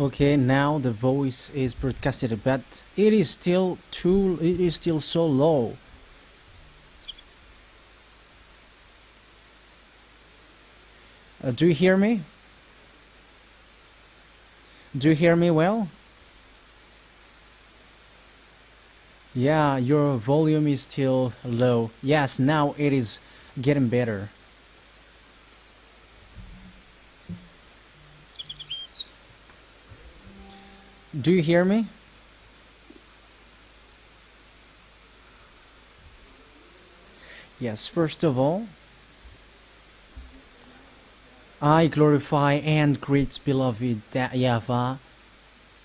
Okay, now the voice is broadcasted, but it is still so low. Do you hear me? Do you hear me well? Yeah, your volume is still low. Yes, now it is getting better. Do you hear me? Yes, first of all, I glorify and greet beloved YAHVAH.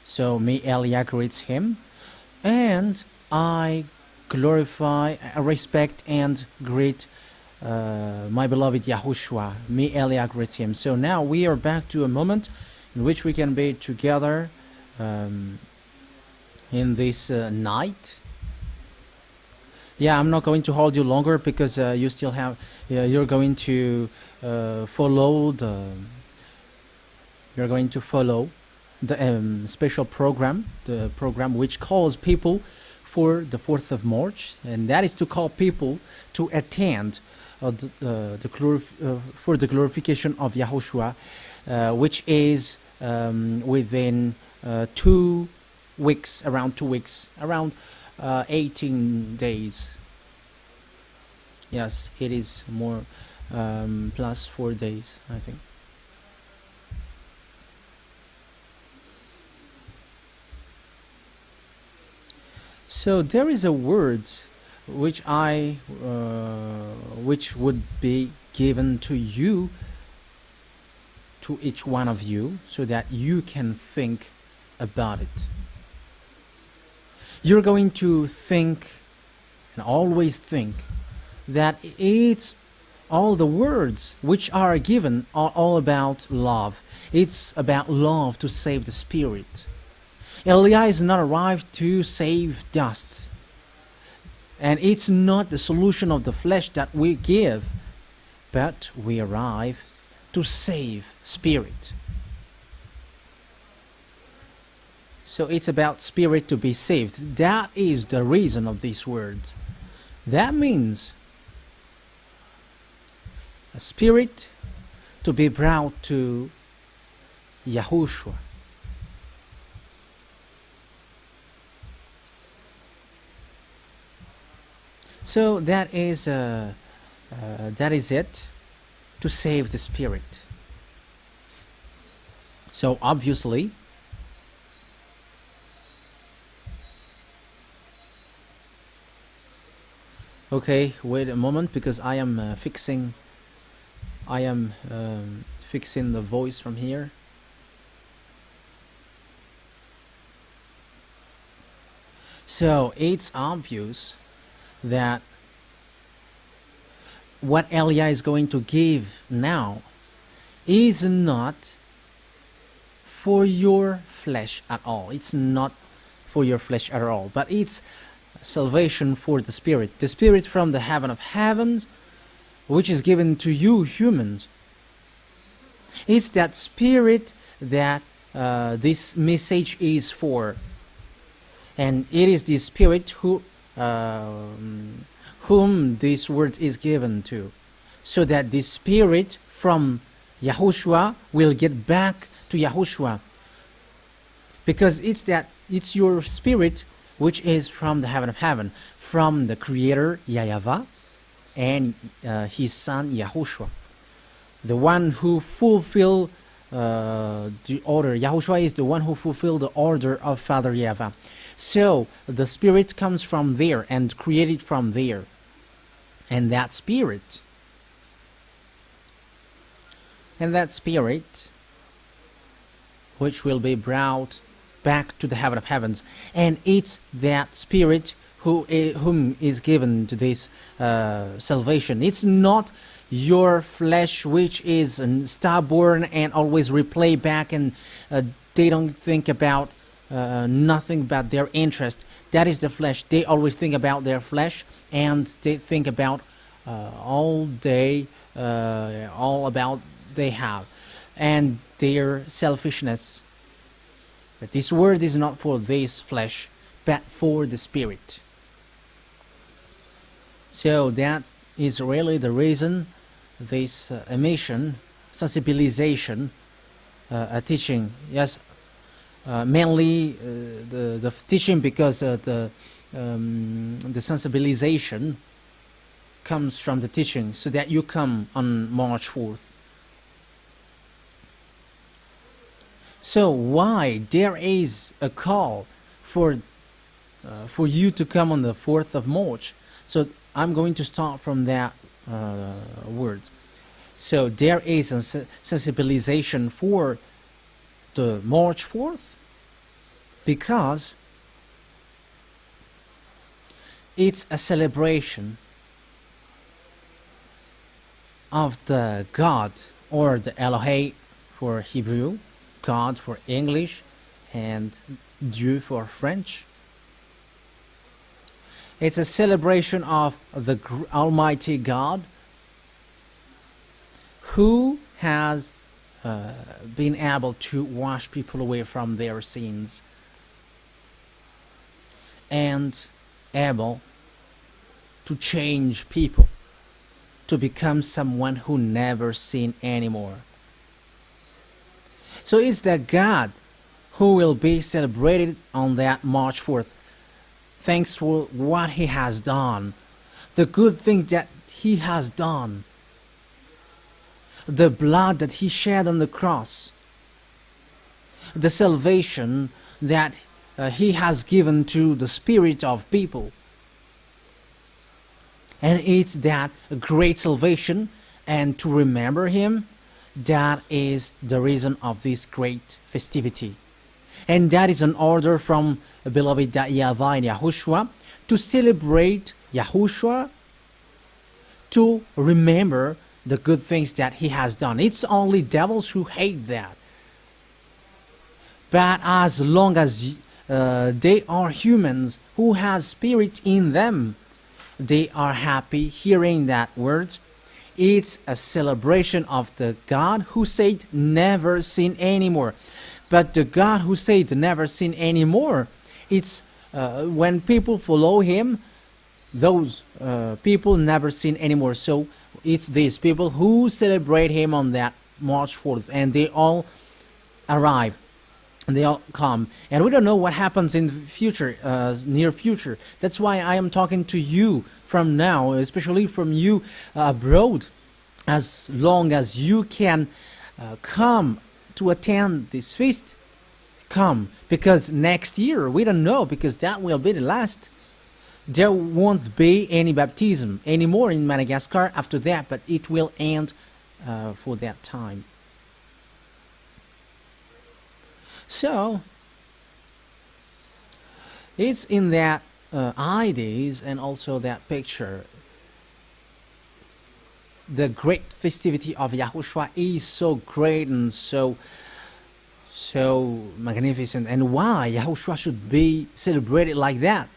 So may Elia greets him. And I glorify, respect and greet my beloved Yahhoshua. May Elia greet him. So now we are back to a moment in which we can be together in this night. Yeah, I'm not going to hold you longer because you still have, you're going to follow the special program, the program which calls people for the 4th of March, and that is to call people to attend for the glorification of Yahhoshua, which is within 2 weeks, around 18 days. Yes, it is more plus 4 days, I think. So there is a word which which would be given to you, to each one of you, so that you can think about it. You're going to think and always think that it's all the words which are given are all about love. It's about love to save the spirit. Elia is not arrived to save dust, and it's not the solution of the flesh that we give, but we arrive to save spirit. So it's about spirit to be saved. That is the reason of these words. That means a spirit to be brought to Yahhoshua. So that is it, to save the spirit. So obviously, okay, wait a moment, because I am fixing the voice from here. So it's obvious that what Elia is going to give now is not for your flesh at all. It's not for your flesh at all, but it's salvation for the spirit from the heaven of heavens, which is given to you humans. It's that spirit that this message is for, and it is the spirit whom this word is given to, so that the spirit from Yahhoshua will get back to Yahhoshua, because it's your spirit which is from the heaven of heaven, from the Creator YAHVAH and his son Yahhoshua, the one who fulfilled the order. Yahhoshua is the one who fulfilled the order of Father YAHVAH. So the spirit comes from there and created from there, and that spirit which will be brought back to the heaven of heavens, and it's that spirit whom is given to this salvation. It's not your flesh, which is stubborn and always replay back, and they don't think about nothing but their interest. That is the flesh. They always think about their flesh, and they think about all about they have, and their selfishness. But this word is not for this flesh, but for the spirit. So that is really the reason this emission, sensibilization, teaching, yes, mainly the teaching, because the sensibilization comes from the teaching, so that you come on March 4th. So why there is a call for you to come on the 4th of March? So I'm going to start from that word. So there is a sensibilization for the March 4th because it's a celebration of the God, or the Elohim for Hebrew, God for English, and Dieu for French. It's a celebration of the Almighty God, who has been able to wash people away from their sins, and able to change people to become someone who never sin anymore. So it's the God who will be celebrated on that March 4th. Thanks for what He has done, the good thing that He has done, the blood that He shed on the cross, the salvation that He has given to the spirit of people. And it's that great salvation, and to remember Him, that is the reason of this great festivity. And that is an order from beloved YAHVAH and YAHOSHUAH to celebrate YAHOSHUAH, to remember the good things that He has done. It's only devils who hate that. But as long as they are humans who has spirit in them, they are happy hearing that word. It's a celebration of the God who said never sin anymore. But the God who said never sin anymore, it's when people follow Him, those people never sin anymore. So it's these people who celebrate Him on that March 4th, and they all arrive. They all come, and we don't know what happens in the future, near future. That's why I am talking to you from now, especially from you abroad. As long as you can come to attend this feast, come, because next year we don't know, because that will be the last. There won't be any baptism anymore in Madagascar after that, but it will end for that time. So it's in that ideas and also that picture. The great festivity of Yahhoshua is so great and so magnificent. And why Yahhoshua should be celebrated like that?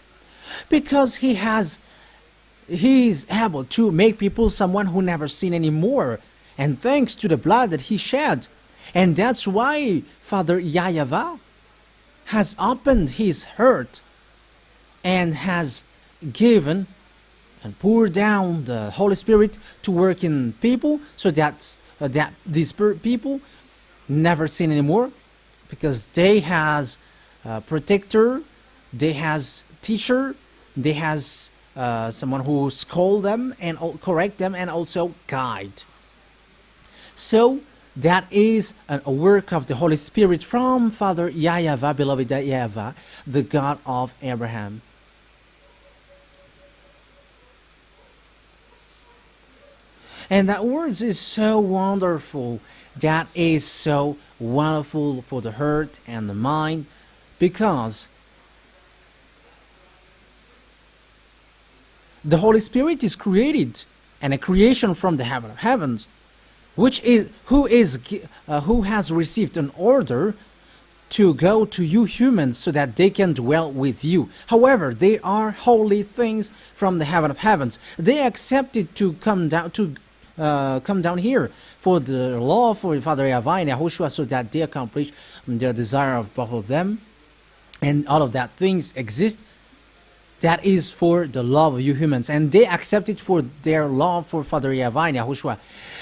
Because he is able to make people someone who never sin anymore, and thanks to the blood that He shed. And that's why Father YAHVAH has opened his heart and has given and poured down the Holy Spirit to work in people, so that these people never sin anymore, because they has protector, they has teacher, they has someone who scold them and correct them and also guide. So that is a work of the Holy Spirit from Father YAHVAH, beloved YAHVAH, the God of Abraham. And that words is so wonderful. That is so wonderful for the heart and the mind, because the Holy Spirit is created, and a creation from the heaven of heavens, which is who has received an order to go to you humans so that they can dwell with you. However, they are holy things from the heaven of heavens. They accepted to come down, to come down here for the law for Father YAHVAH and YAHOSHUAH, so that they accomplish their desire of both of them, and all of that things exist. That is for the love of you humans, and they accept it for their love for Father YAHVAH and YAHOSHUAH.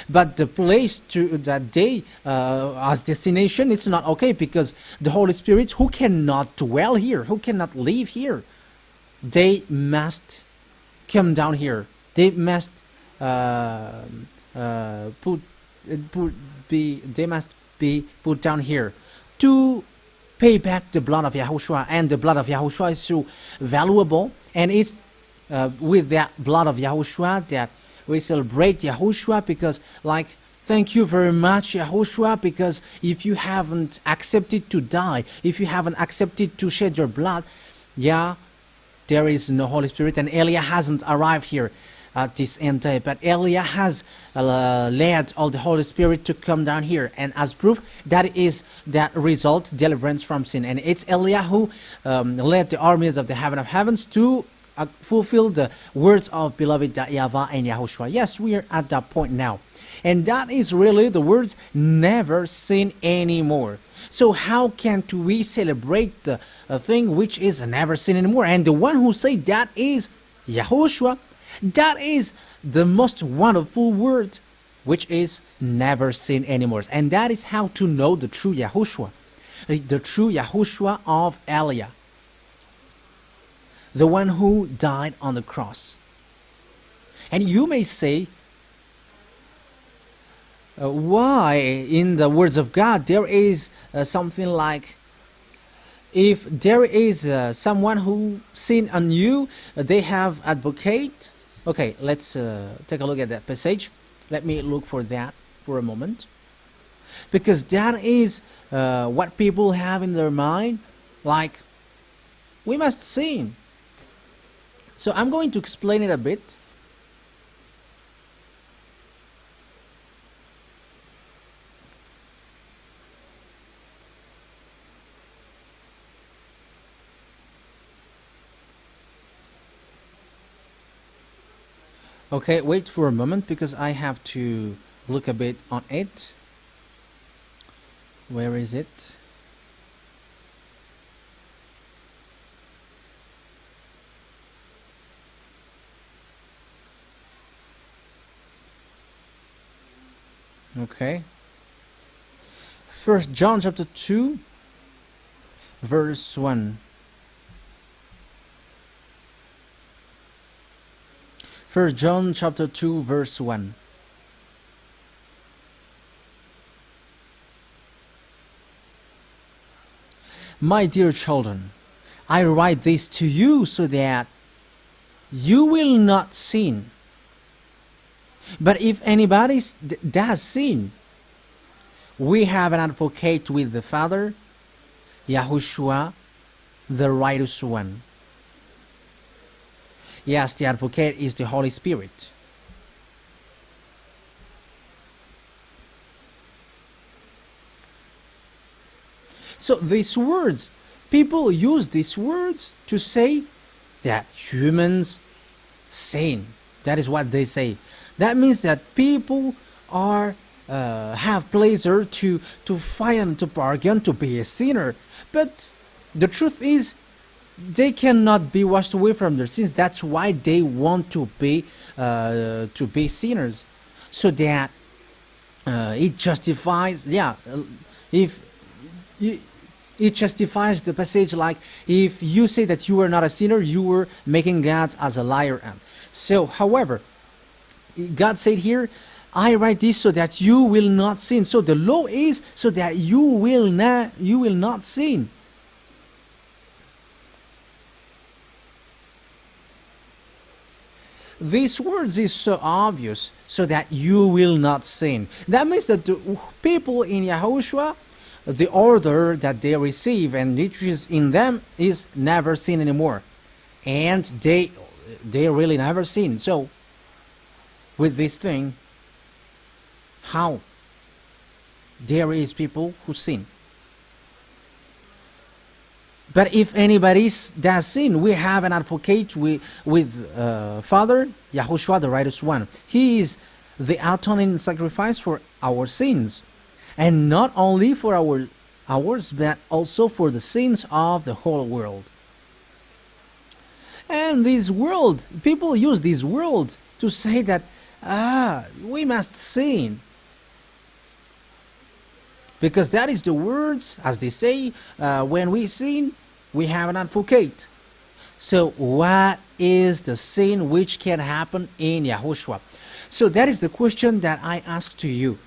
But the place to that they as destination, it's not okay, because the Holy Spirit, who cannot dwell here, who cannot live here, they must come down here. They must they must be put down here to pay back the blood of YAHOSHUAH. And the blood of YAHOSHUAH is so valuable, and it's with that blood of YAHOSHUAH that we celebrate YAHOSHUAH, because like, thank you very much YAHOSHUAH, because if you haven't accepted to die, if you haven't accepted to shed your blood, yeah, there is no Holy Spirit. And Elia hasn't arrived here at this end day, but Elia has led all the Holy Spirit to come down here, and as proof, that is that result, deliverance from sin. And it's Elia who led the armies of the heaven of heavens to fulfill the words of beloved YAHVAH and YAHOSHUAH. Yes, we are at that point now, and that is really the words never sin anymore. So how can we celebrate the thing which is never sin anymore? And the one who say that is YAHOSHUAH. That is the most wonderful word, which is never sin anymore. And that is how to know the true YAHOSHUAH, the true YAHOSHUAH of Elia, the one who died on the cross. And you may say, why in the words of God there is something like, if there is someone who sin on you, they have advocate. Okay, let's take a look at that passage. Let me look for that for a moment, because that is what people have in their mind, like, we must sin. So I'm going to explain it a bit. Okay, wait for a moment, because I have to look a bit on it. Where is it? Okay. 1 John chapter 2, verse 1. 1 John chapter 2, verse 1. My dear children, I write this to you so that you will not sin. But if anybody does sin, we have an advocate with the Father, YAHOSHUAH, the righteous one. Yes, the advocate is the Holy Spirit. So these words, people use these words to say that humans sin. That is what they say. That means that people are have pleasure to fight and to bargain to be a sinner. But the truth is, they cannot be washed away from their sins. That's why they want to be sinners, so that it justifies. Yeah, if it justifies the passage, like, if you say that you are not a sinner, you were making God as a liar. So, however, God said here, I write this so that you will not sin. So the law is so that you will not sin. These words is so obvious, so that you will not sin. That means that the people in YAHOSHUAH, the order that they receive and which is in them is never sin anymore, and they really never sin. So with this thing, how there is people who sin? But if anybody does sin, we have an advocate with Father, YAHOSHUAH, the righteous one. He is the atoning sacrifice for our sins, and not only for ours, but also for the sins of the whole world. And this world, people use this world to say that we must sin, because that is the words, as they say, when we sin, we have an advocate. So what is the sin which can happen in Yahushua? So that is the question that I ask to you.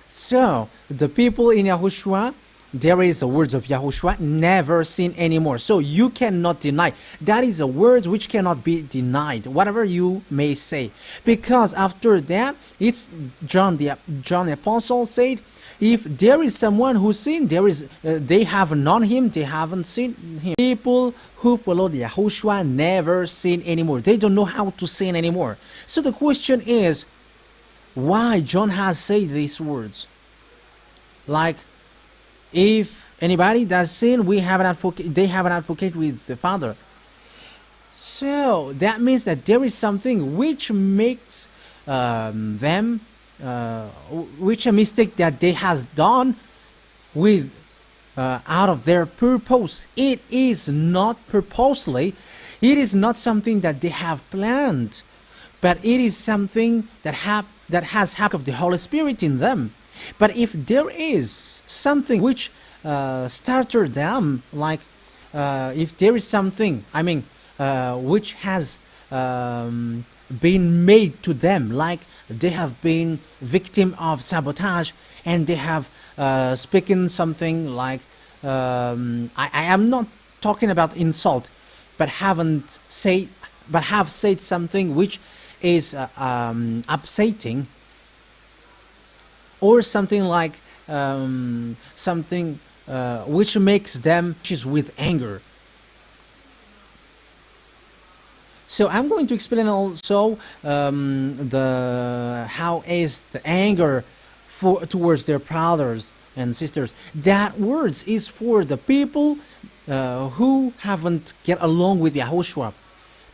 So the people in Yahushua, there is the words of Yahushua, never sin anymore. So you cannot deny. That is a word which cannot be denied, whatever you may say. Because after that, it's John the Apostle said, if there is someone who sinned, they have known him, they haven't seen him. People who follow Yahushua never sin anymore. They don't know how to sin anymore. So the question is, why John has said these words? Like, if anybody does sin, they have an advocate with the Father. So that means that there is something which makes which a mistake that they has done with out of their purpose. It is not purposely. It is not something that they have planned, but it is something that has happened of the Holy Spirit in them. But if there is something which started them, like if there is something, which has been made to them, like they have been victim of sabotage, and they have spoken something like, I am not talking about insult, but have said something which is upsetting, or something like something which makes them with anger. So I'm going to explain also how is the anger towards their brothers and sisters. That words is for the people who haven't get along with Yahushua.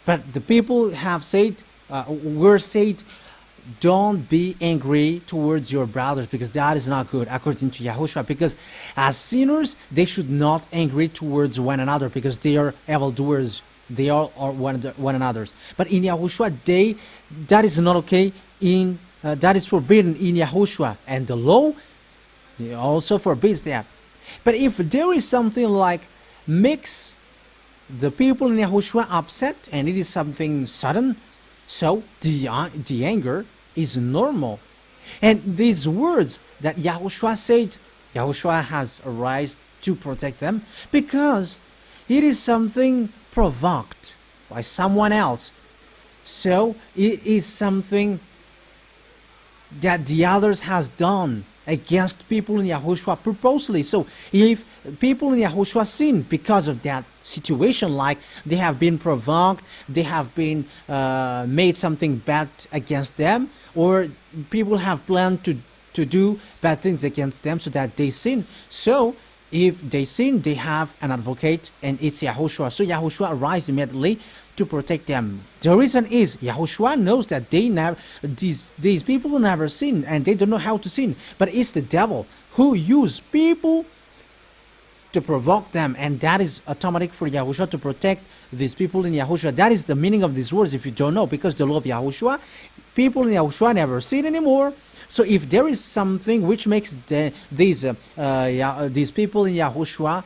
But the people have said, were said, don't be angry towards your brothers, because that is not good according to Yahushua. Because as sinners, they should not angry towards one another, because they are evildoers. They are one another's. But in Yahushua, that is not okay. That is forbidden in Yahushua, and the law also forbids that. But if there is something like makes the people in Yahushua upset, and it is something sudden, so the anger is normal. And these words that Yahushua said, Yahushua has arisen to protect them, because it is something provoked by someone else. So it is something that the others has done against people in Yahushua purposely. So if people in Yahushua sin because of that situation, like they have been provoked, they have been made something bad against them, or people have planned to do bad things against them, so that they sin. So if they sin, they have an advocate, and it's Yahushua. So Yahushua arises immediately to protect them. The reason is Yahushua knows that these people never sin, and they don't know how to sin. But it's the devil who uses people to provoke them, and that is automatic for Yahushua to protect these people in Yahushua. That is the meaning of these words, if you don't know, because the law of Yahushua, people in Yahushua never sin anymore. So if there is something which makes these people in Yahushua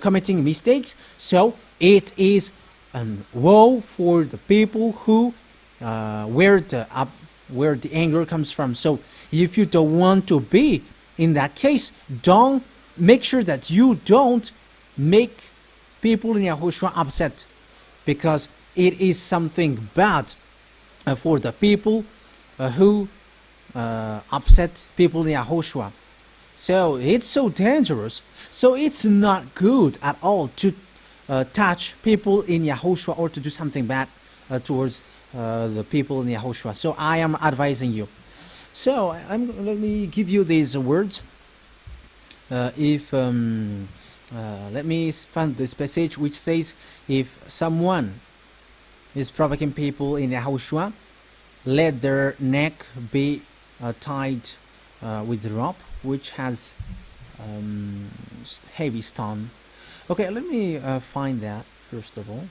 committing mistakes, so it is woe for the people who where the anger comes from. So if you don't want to be in that case, don't make sure that you don't make people in Yahushua upset, because it is something bad for the people who upset people in Yahushua. So it's so dangerous. So it's not good at all to touch people in Yahushua, or to do something bad towards the people in Yahushua. So I am advising you. So let me give you these words. Let me find this passage which says, if someone is provoking people in Yahushua, let their neck be tied with rope, which has heavy stone. Okay, let me find that first of all.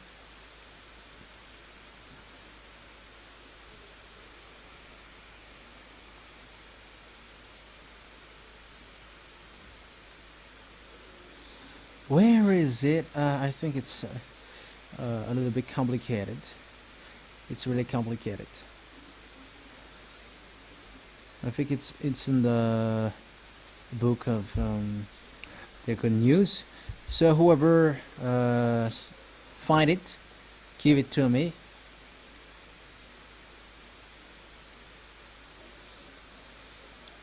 Where is it? I think it's a little bit complicated. It's really complicated. I think it's in the book of the good news. So whoever find it, give it to me.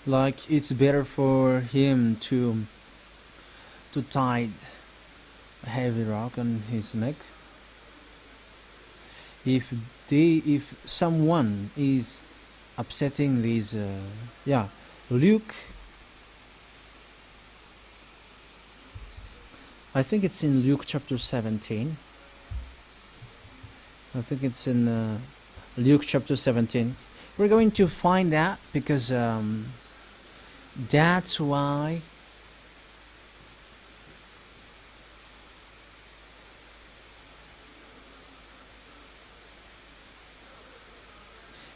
Like it's better for him to tie a heavy rock on his neck. If someone is upsetting these, Luke, I think it's in Luke chapter 17. I think it's in Luke chapter 17. We're going to find that because that's why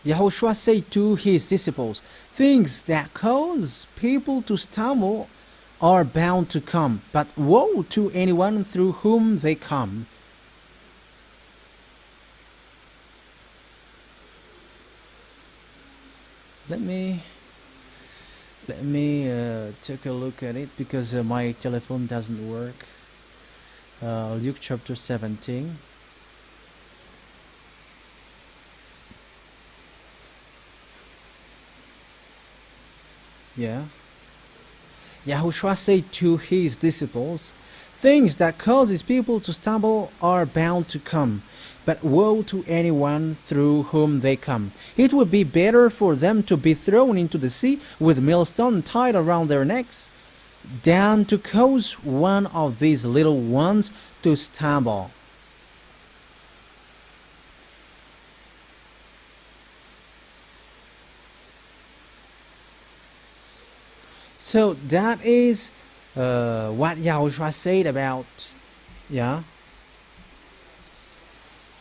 Yahushua said to his disciples, "Things that cause people to stumble are bound to come, but woe to anyone through whom they come." Let me take a look at it because my telephone doesn't work. Luke chapter 17. Yeah. Yahushua said to his disciples, "Things that causes people to stumble are bound to come, but woe to anyone through whom they come. It would be better for them to be thrown into the sea with millstone tied around their necks than to cause one of these little ones to stumble." So that is what Yahushua said about,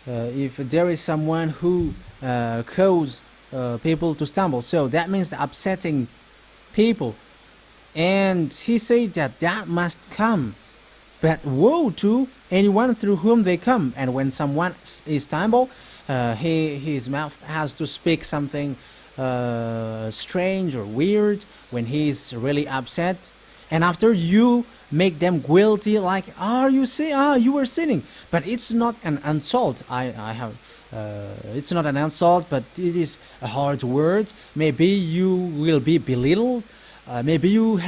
if there is someone who causes people to stumble, so that means the upsetting people, and he said that must come, but woe to anyone through whom they come. And when someone is stumble, his mouth has to speak something strange or weird when he's really upset, and after you make them guilty, like, you were sinning, but it's not an insult. It's not an insult, but it is a hard word. Maybe you will be belittled. Maybe you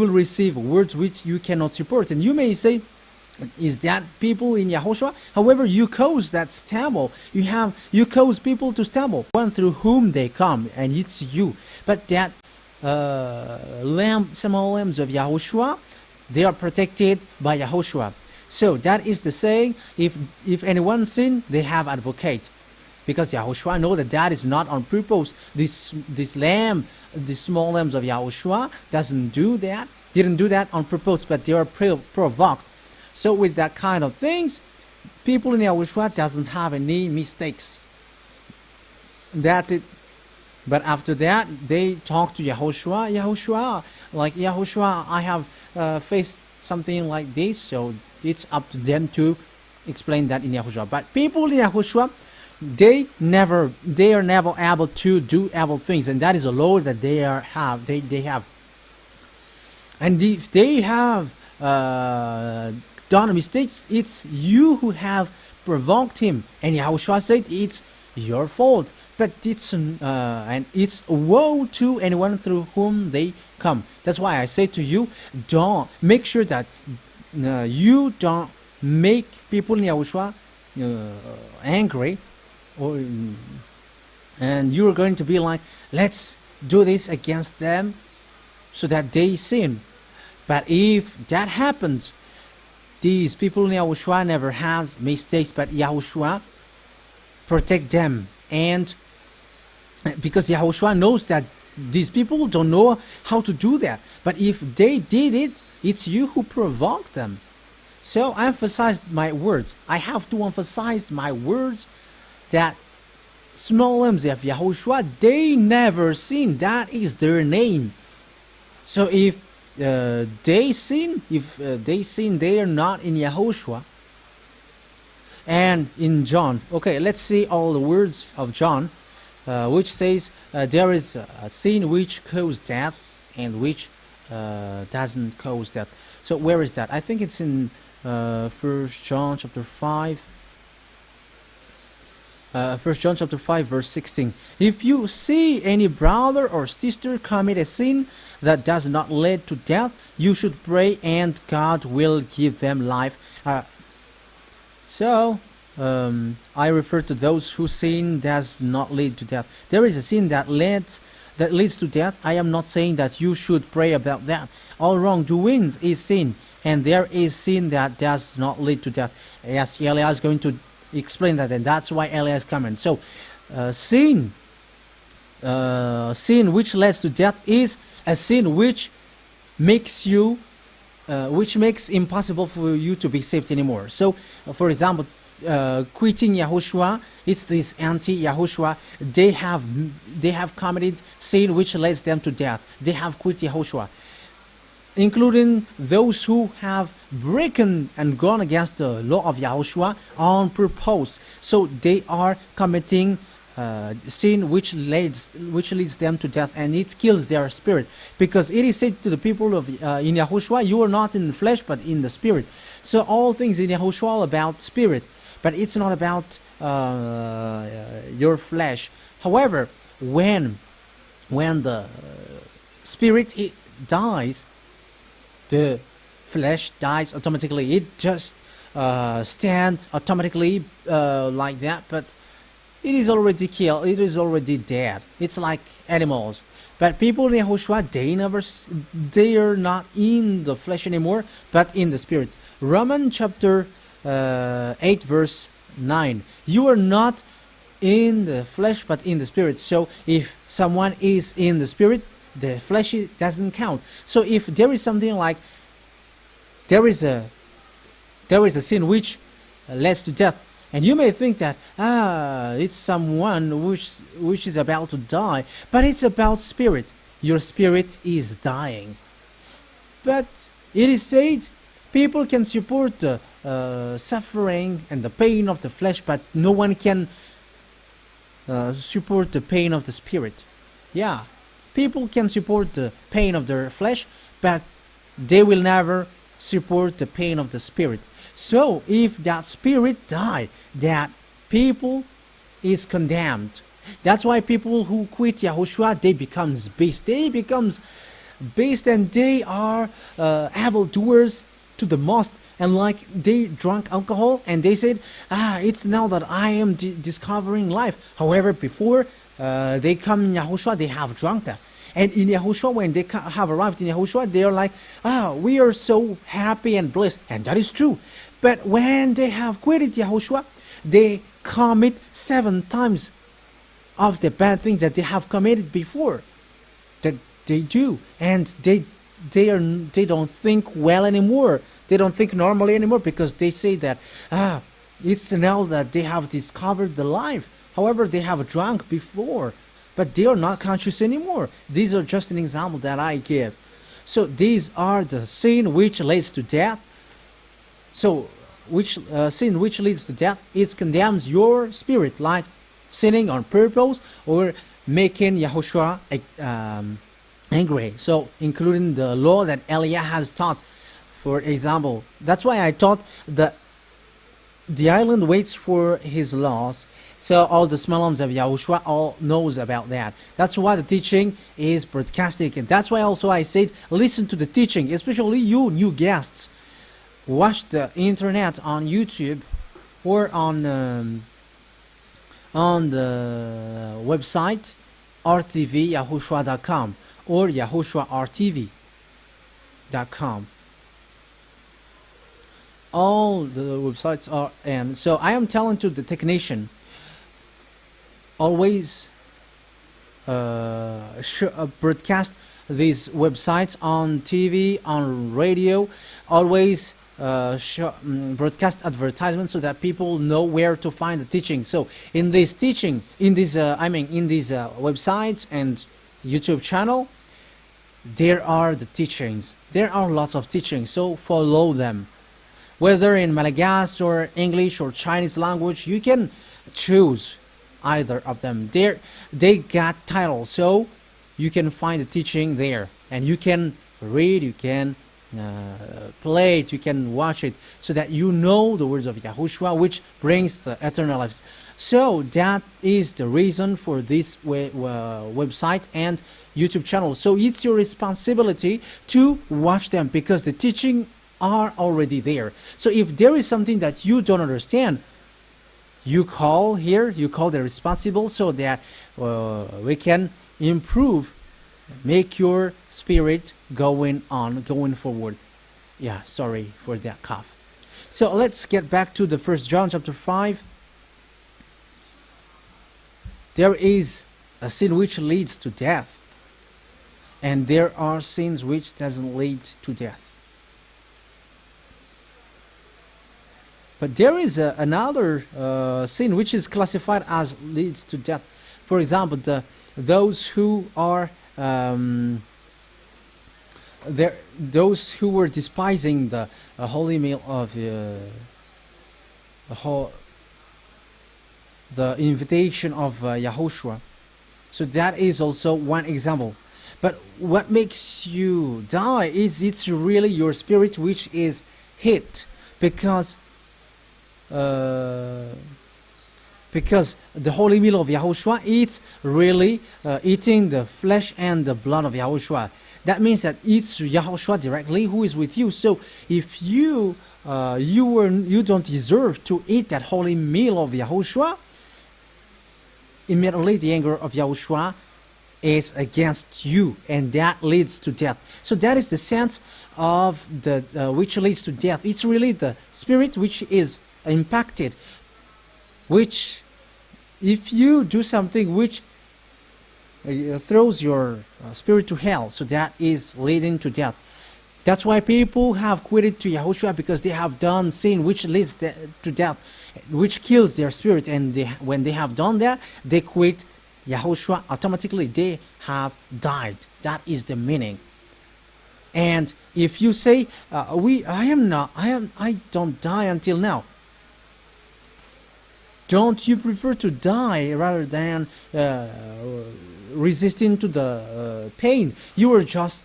will receive words which you cannot support, and you may say, "Is that people in Yahushua?" However, you cause that stumble. You cause people to stumble, one through whom they come, and it's you. But that small lambs of Yahushua, they are protected by Yahushua. So that is the saying: if anyone sin, they have advocate, because Yahushua know that is not on purpose. This lamb, the small lambs of Yahushua, didn't do that on purpose, but they are provoked. So with that kind of things, people in Yahushua doesn't have any mistakes. That's it. But after that, they talk to Yahushua. Yahushua, I have faced something like this, so it's up to them to explain that in Yahushua. But people in Yahushua, they are never able to do evil things, and that is a law that they have. And if they have done mistakes, it's you who have provoked him, and Yahushua said it's your fault. But it's woe to anyone through whom they come. That's why I say to you, don't make sure that you don't make people in Yahushua angry, and you're going to be like, let's do this against them so that they sin. But if that happens, these people in Yahushua never has mistakes, but Yahushua protect them and because Yahushua knows that these people don't know how to do that. But if they did it, it's you who provoked them. So I emphasized my words. I have to emphasize my words that small lambs of Yahushua, they never sin. That is their name. So if they sin, they are not in Yahushua. And in John, okay, let's see all the words of John, which says there is a sin which causes death and which doesn't cause death. So where is that? I think it's in 1 John chapter 5. 1 John chapter 5 verse 16. If you see any brother or sister commit a sin that does not lead to death, you should pray and God will give them life. So I refer to those whose sin does not lead to death. There is a sin that leads to death. I am not saying that you should pray about that. All wrongdoings is sin, and there is sin that does not lead to death. Yes, Elias is going to explain that, and that's why Elias is coming. So sin which leads to death is a sin which makes impossible for you to be saved anymore. So for example, quitting Yahushua, it's this anti-Yahushua. They have committed sin which leads them to death. They have quit Yahushua, including those who have broken and gone against the law of Yahushua on purpose. So they are committing sin which leads them to death, and it kills their spirit, because it is said to the people of in Yahushua, you are not in the flesh but in the spirit. So all things in Yahushua are about spirit, but it's not about your flesh. However, when the spirit dies, the flesh dies automatically. It just stands automatically like that, but it is already killed. It is already dead. It's like animals. But people in Yahushua, they are not in the flesh anymore, but in the spirit. Romans chapter 8 verse 9. You are not in the flesh, but in the spirit. So if someone is in the spirit, the flesh doesn't count. So if there is something like there is a sin which leads to death, and you may think that it's someone which is about to die, but it's about spirit. Your spirit is dying. But it is said people can support the suffering and the pain of the flesh, but no one can support the pain of the spirit. Yeah, people can support the pain of their flesh, but they will never support the pain of the spirit. So if that spirit died, that people is condemned. That's why people who quit Yahushua, they becomes beast. They becomes beast, and they are evildoers to the most. And like they drank alcohol, and they said, it's now that I am discovering life. However, before they come in Yahushua, they have drunk that. And in Yahushua, when they have arrived in Yahushua, they are like, we are so happy and blessed. And that is true. But when they have quitted Yahushua, they commit 7 times of the bad things that they have committed before. That they do. And they don't think well anymore. They don't think normally anymore, because they say that, it's now that they have discovered the life. However, they have drunk before, but they are not conscious anymore. These are just an example that I give. So these are the sin which leads to death. So sin which leads to death, it condemns your spirit, like sinning on purpose or making Yahushua angry. So including the law that Eliah has taught. For example, that's why I taught that the island waits for his laws. So all the Smelams of Yahushua all knows about that. That's why the teaching is broadcasting, and that's why also I said listen to the teaching, especially you new guests. Watch the internet on YouTube or on the website rtvyahoshua.com or yahoshuahrtv.com. All the websites are, and so I am telling to the technician, always broadcast these websites on TV, on radio, always broadcast advertisements so that people know where to find the teaching. So in this teaching, in these websites and YouTube channel, there are the teachings. There are lots of teachings, so follow them. Whether in Malagasy or English or Chinese language, you can choose either of them. They got titles, so you can find the teaching there, and you can read, you can play it, you can watch it, so that you know the words of Yahushua, which brings the eternal life. So that is the reason for this website and YouTube channel. So it's your responsibility to watch them, because the teaching are already there. So if there is something that you don't understand, you call here, you call the responsible, so that we can improve, make your spirit going forward. Yeah, sorry for that cough. So let's get back to the 1 John chapter 5. There is a sin which leads to death, and there are sins which doesn't lead to death. But there is another sin which is classified as leads to death. For example, those who are those who were despising the holy meal of the invitation of Yahhoshua. So that is also one example. But what makes you die is it's really your spirit which is hit, because the holy meal of Yahushua, it's really eating the flesh and the blood of Yahushua. That means that it's Yahushua directly who is with you. So if you don't deserve to eat that holy meal of Yahushua, immediately the anger of Yahushua is against you, and that leads to death. So that is the sense of the which leads to death. It's really the spirit which is impacted, which if you do something which throws your spirit to hell, so that is leading to death. That's why people have quitted to Yahushua, because they have done sin which leads to death, which kills their spirit, and when they have done that, they quit Yahushua. Automatically they have died. That is the meaning. And if you say I don't die until now, don't you prefer to die rather than resisting to the pain? You are just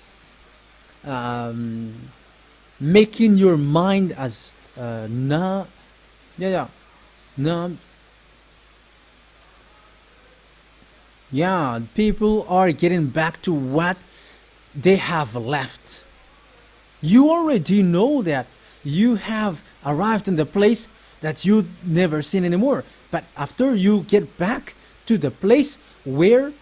making your mind as numb. Yeah, people are getting back to what they have left. You already know that you have arrived in the place that you never seen anymore. But after you get back to the place where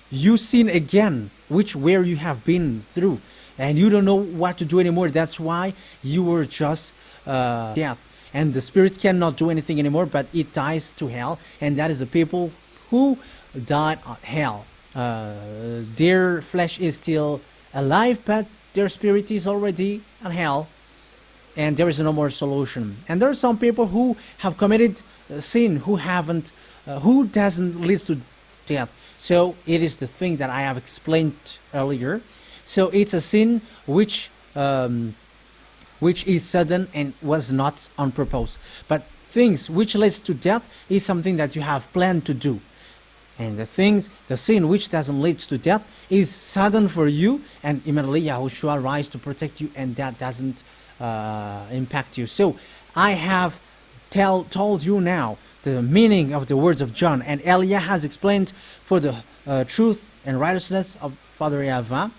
you sin again, where you have been through, and you don't know what to do anymore, that's why you were just death. And the spirit cannot do anything anymore, but it dies to hell. And that is the people who died at hell. Their flesh is still alive, but their spirit is already at hell, and there is no more solution. And there are some people who have committed sin who doesn't lead to death. So it is the thing that I have explained earlier. So it's a sin which is sudden and was not on purpose. But things which leads to death is something that you have planned to do. And the sin which doesn't lead to death is sudden for you, and immediately Yahushua rise to protect you, and that doesn't impact you. So I have told you now the meaning of the words of John, and Elia has explained for the truth and righteousness of Father YAHVAH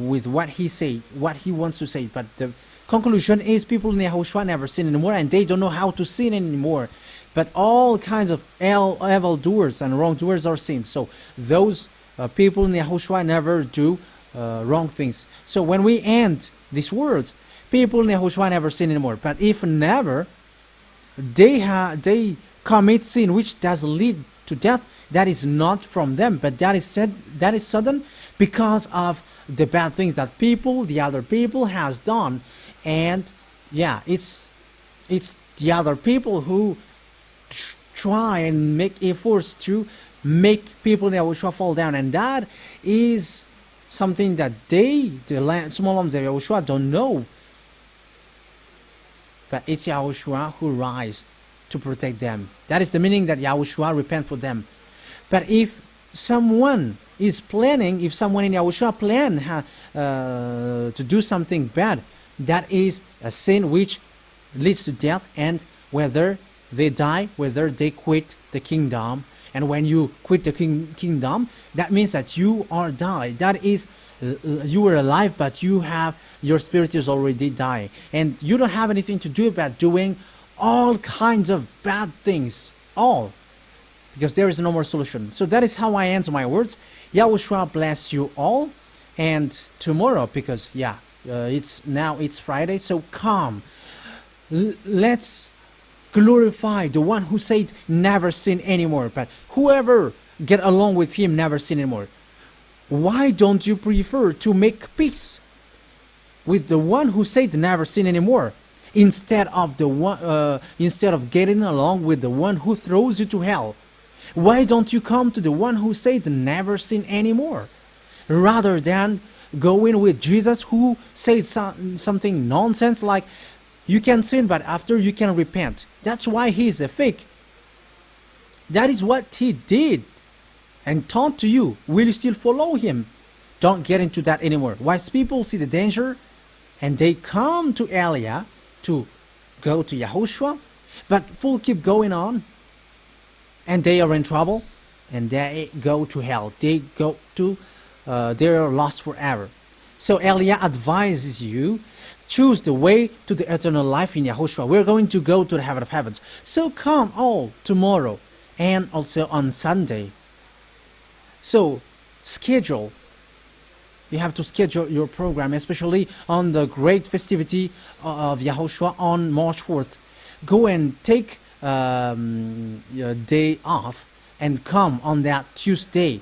with what he said, what he wants to say. But the conclusion is people in Yahushua never sin anymore, and they don't know how to sin anymore. But all kinds of evil doers and wrongdoers are sin. So those people in Yahushua never do wrong things. So when we end these words, people in Yahushua never sin anymore. But if never, they commit sin which does lead to death, that is not from them, but that is sudden because of the bad things that the other people has done. And yeah, it's the other people who try and make efforts to make people in Yahushua fall down, and that is something that the small lambs of Yahushua don't know. But it's Yahushua who rise to protect them. That is the meaning that Yahushua repent for them. But if someone is planning, if someone in Yahushua plan to do something bad, that is a sin which leads to death, and whether they die, whether they quit the kingdom. And when you quit the kingdom, that means that you are died. That is, you were alive, but your spirit is already dying, and you don't have anything to do about doing all kinds of bad things, because there is no more solution. So that is how I answer my words. Yahushua bless you all, and tomorrow, because it's Friday, so come, let's glorify the one who said never sin anymore. But whoever get along with him never sin anymore. Why don't you prefer to make peace with the one who said never sin anymore, instead of getting along with the one who throws you to hell? Why don't you come to the one who said never sin anymore, rather than going with Jesus, who said something nonsense like you can sin, but after you can repent? That's why he is a fake. That is what he did and taught to you. Will you still follow him? Don't get into that anymore. Wise people see the danger and they come to Elia to go to Yahushua, but fool keep going on and they are in trouble and they go to hell. They are lost forever. So Elia advises you, choose the way to the eternal life in Yahushua. We're going to go to the heaven of heavens. So come all tomorrow and also on Sunday. So schedule. You have to schedule your program, especially on the great festivity of Yahushua on March 4th. Go and take your day off and come on that Tuesday.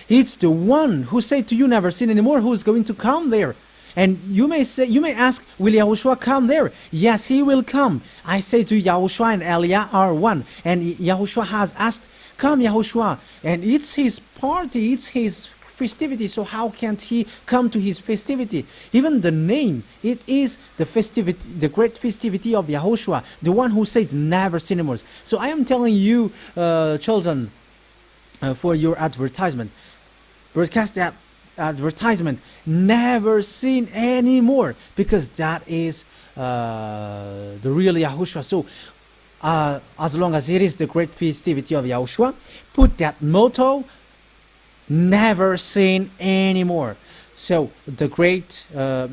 It's the one who said to you never sin anymore who is going to come there. And you may ask, will Yahushua come there? Yes, he will come. I say to Yahushua and Elia are one. And Yahushua has asked, come Yahushua. And it's his party, it's his festivity. So how can't he come to his festivity? Even the name, it is the festivity, the great festivity of Yahushua, the one who said never sin anymore. So I am telling you, children, for your advertisement, broadcast that advertisement, never sin anymore, because that is the real Yahushua. So as long as it is the great festivity of Yahushua, put that motto, never sin anymore. So the great the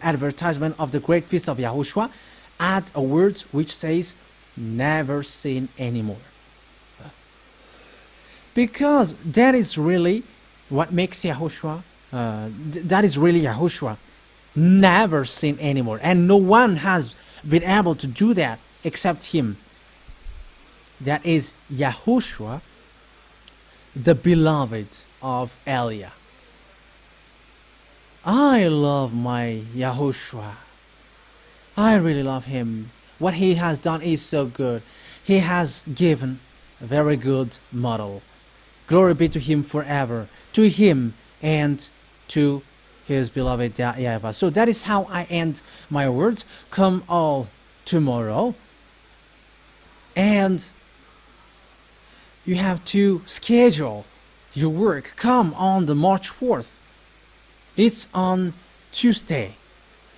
advertisement of the great feast of Yahushua, add a word which says never sin anymore, because that is really what makes Yahushua, that is really Yahushua, never sin anymore. And no one has been able to do that except him. That is Yahushua, the beloved of Elia. I love my Yahushua. I really love him. What he has done is so good. He has given a very good model. Glory be to him forever, to him and to his beloved YAHVAH. So that is how I end my words. Come all tomorrow. And you have to schedule your work. Come on the March 4th. It's on Tuesday.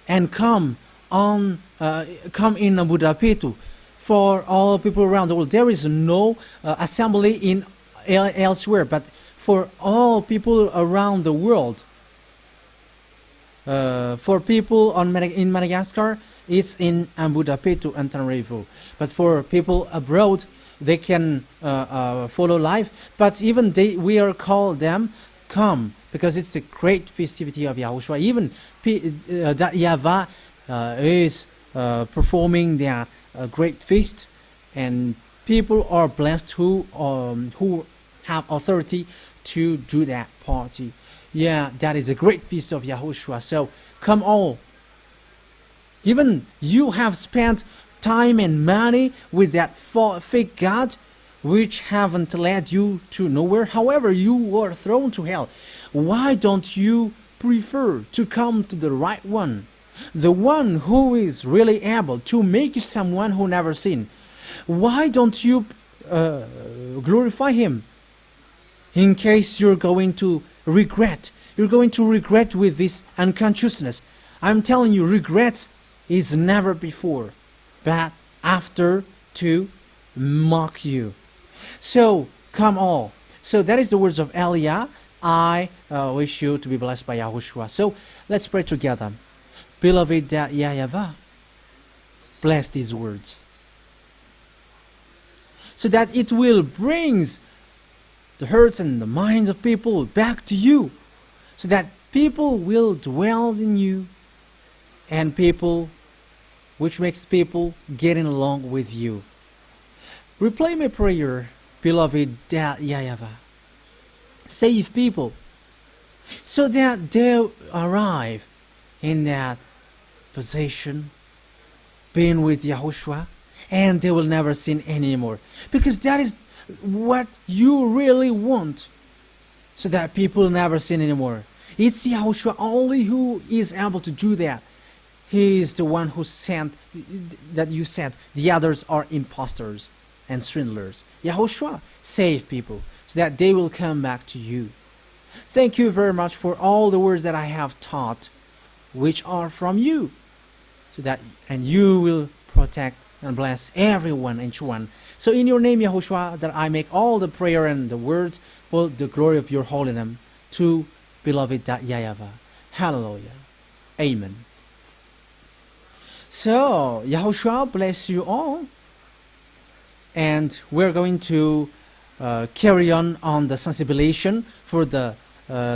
And come in Budapetu. For all people around the world, there is no assembly in elsewhere, but for all people around the world, for people in Madagascar, it's in Budapetu and Tanarivo. But for people abroad, they can follow live. But even we are called them come, because it's the great festivity of Yahushua. Even that YAHVAH is performing their great feast, and people are blessed who have authority to do that party. Yeah, that is a great feast of Yahushua. So come all. Even you have spent time and money with that fake God, which haven't led you to nowhere. However, you were thrown to hell. Why don't you prefer to come to the right one? The one who is really able to make you someone who never sinned. Why don't you glorify Him? In case you're going to regret. You're going to regret with this unconsciousness. I'm telling you, regret is never before, but after to mock you. So, come all. So that is the words of Elia. I wish you to be blessed by Yahushua. So, let's pray together. Beloved YAHVAH, bless these words, so that it will bring the hearts and the minds of people back to you, so that people will dwell in you, and people, which makes people getting along with you. Reply my prayer, beloved YAHVAH. Save people, so that they arrive in that position, being with Yahushua, and they will never sin anymore. Because that is what you really want, so that people never sin anymore. It's Yahushua only who is able to do that. He is the one who sent, that you sent. The others are impostors and swindlers. Yahushua, save people, so that they will come back to you. Thank you very much for all the words that I have taught, which are from you, so that, and you will protect and bless everyone and each one. So in your name, Yahushua, that I make all the prayer and the words for the glory of your holy name, to beloved YAHVAH. Hallelujah. Amen. So, Yahushua bless you all. And we're going to carry on the sensibilization for the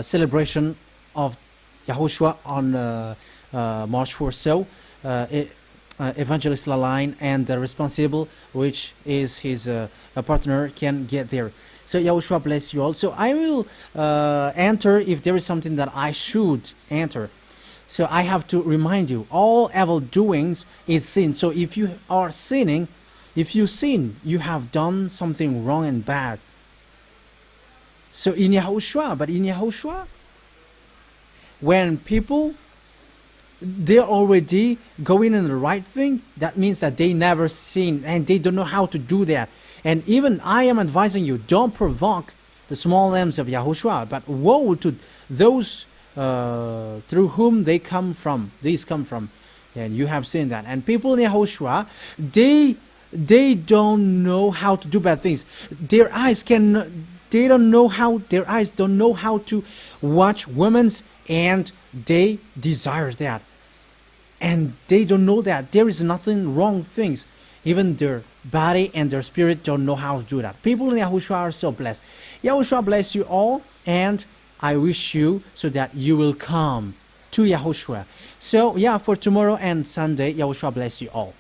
celebration of Yahushua on March 4th. So, Evangelist Laline and the responsible, which is his partner, can get there. So Yahushua bless you all. So I will enter if there is something that I should enter. So I have to remind you, all evil doings is sin. So if you are sinning, if you sin, you have done something wrong and bad. So in Yahushua, when people, they're already going in the right thing, that means that they never sin and they don't know how to do that. And even I am advising you, don't provoke the small lambs of Yahushua, but woe to those through whom these come from. And you have seen that. And people in Yahushua, they don't know how to do bad things. Their eyes don't know how to watch women's, and they desire that. And they don't know that there is nothing wrong things. Even their body and their spirit don't know how to do that. People in Yahushua are so blessed. Yahushua bless you all, and I wish you so that you will come to Yahushua. So yeah, for tomorrow and Sunday, Yahushua bless you all.